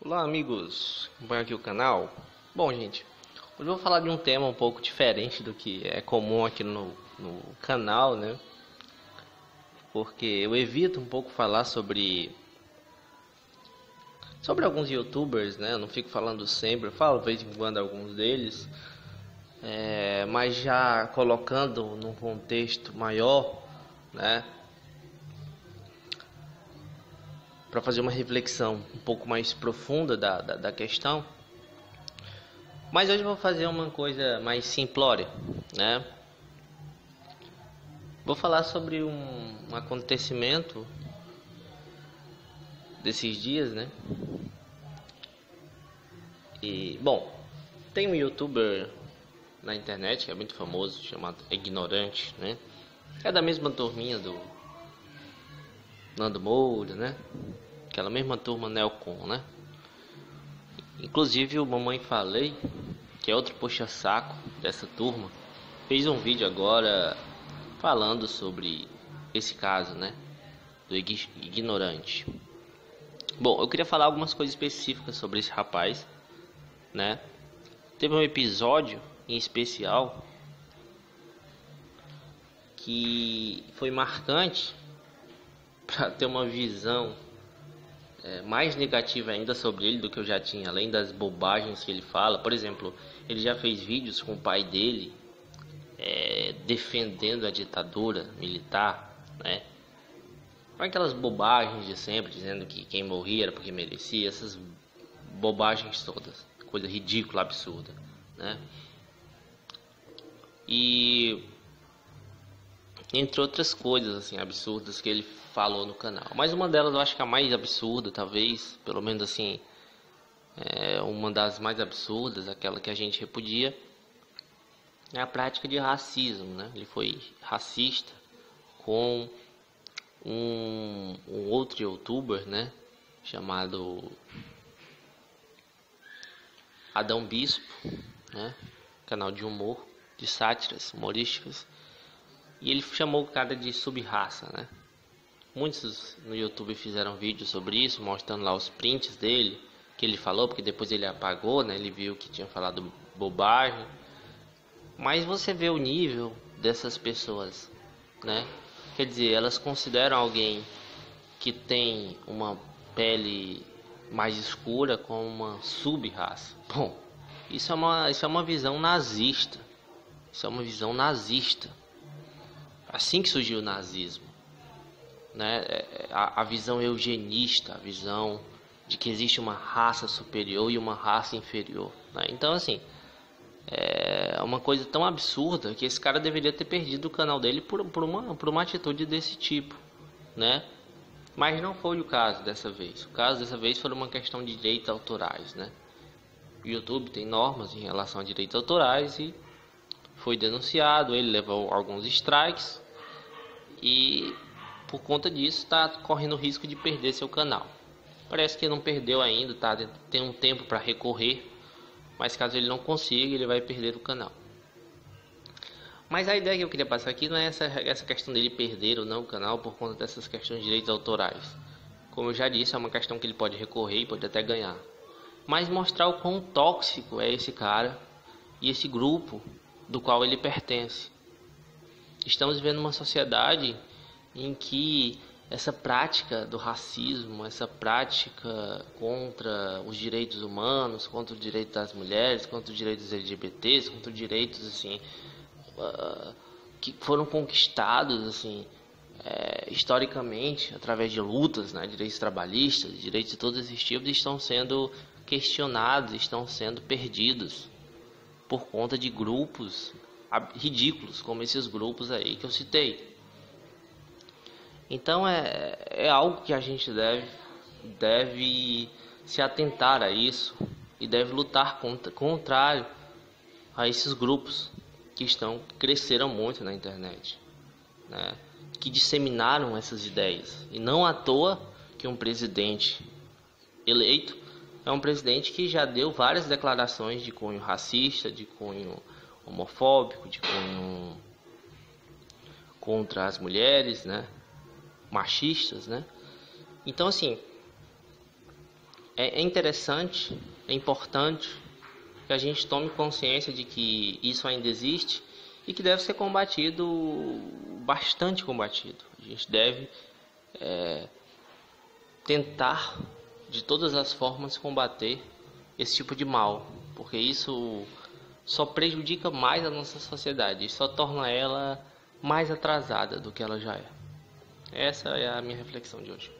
Olá amigos, acompanha aqui o canal. Bom gente, hoje eu vou falar de um tema um pouco diferente do que é comum aqui no canal, né? Porque eu evito um pouco falar sobre alguns youtubers, né? Eu não fico falando sempre, eu falo de vez em quando alguns deles, mas já colocando num contexto maior, né? Para fazer uma reflexão um pouco mais profunda da questão. Mas hoje eu vou fazer uma coisa mais simplória, né? Vou falar sobre um acontecimento desses dias, né? E, bom, tem um youtuber na internet que é muito famoso, chamado Ignorante, né? É da mesma turminha do Nando Moura, né? Aquela mesma turma Neocon, né? Inclusive o Mamãe Falei, que é outro puxa-saco dessa turma, fez um vídeo agora falando sobre esse caso, né? Do Ignorante. Bom, eu queria falar algumas coisas específicas sobre esse rapaz, né? Teve um episódio em especial que foi marcante para ter uma visão mais negativa ainda sobre ele do que eu já tinha, além das bobagens que ele fala. Por exemplo, ele já fez vídeos com o pai dele defendendo a ditadura militar, né? Com aquelas bobagens de sempre, dizendo que quem morria era porque merecia, essas bobagens todas, coisa ridícula, absurda, né? E entre outras coisas assim absurdas que ele falou no canal, mas uma delas eu acho que a mais absurda, talvez, pelo menos assim, uma das mais absurdas, aquela que a gente repudia, é a prática de racismo, né? Ele foi racista com um outro youtuber, né? Chamado Adão Bispo, né? Canal de humor, de sátiras humorísticas. E ele chamou o cara de sub-raça, né? Muitos no YouTube fizeram vídeos sobre isso, mostrando lá os prints dele, que ele falou, porque depois ele apagou, né? Ele viu que tinha falado bobagem. Mas você vê o nível dessas pessoas, né? Quer dizer, elas consideram alguém que tem uma pele mais escura como uma sub-raça. Bom, isso é uma visão nazista. Isso é uma visão nazista. Assim que surgiu o nazismo, né? A visão eugenista, a visão de que existe uma raça superior e uma raça inferior, né? Então, assim, é uma coisa tão absurda que esse cara deveria ter perdido o canal dele por uma atitude desse tipo, né? Mas não foi o caso dessa vez. O caso dessa vez foi uma questão de direitos autorais, né? O YouTube tem normas em relação a direitos autorais e foi denunciado. Ele levou alguns strikes e por conta disso está correndo o risco de perder seu canal. Parece que não perdeu ainda, tá? Tem um tempo para recorrer, mas caso ele não consiga, ele vai perder o canal. Mas a ideia que eu queria passar aqui não é essa questão dele perder ou não o canal por conta dessas questões de direitos autorais. Como eu já disse, é uma questão que ele pode recorrer e pode até ganhar. Mas mostrar o quão tóxico é esse cara e esse grupo do qual ele pertence. Estamos vivendo uma sociedade em que essa prática do racismo, essa prática contra os direitos humanos, contra o direito das mulheres, contra os direitos LGBTs, contra os direitos assim que foram conquistados assim historicamente através de lutas, né, direitos trabalhistas, direitos de todos esses tipos, estão sendo questionados, estão sendo perdidos por conta de grupos ridículos como esses grupos aí que eu citei. Então é algo que a gente deve se atentar a isso e deve lutar contrário a esses grupos que cresceram muito na internet, né? Que disseminaram essas ideias. E não à toa que um presidente eleito é um presidente que já deu várias declarações de cunho racista, de cunho homofóbico, de cunho contra as mulheres, né? Machistas, né? Então, assim, é interessante, é importante que a gente tome consciência de que isso ainda existe e que deve ser combatido, bastante combatido. A gente deve tentar de todas as formas combater esse tipo de mal, porque isso só prejudica mais a nossa sociedade, só torna ela mais atrasada do que ela já é. Essa é a minha reflexão de hoje.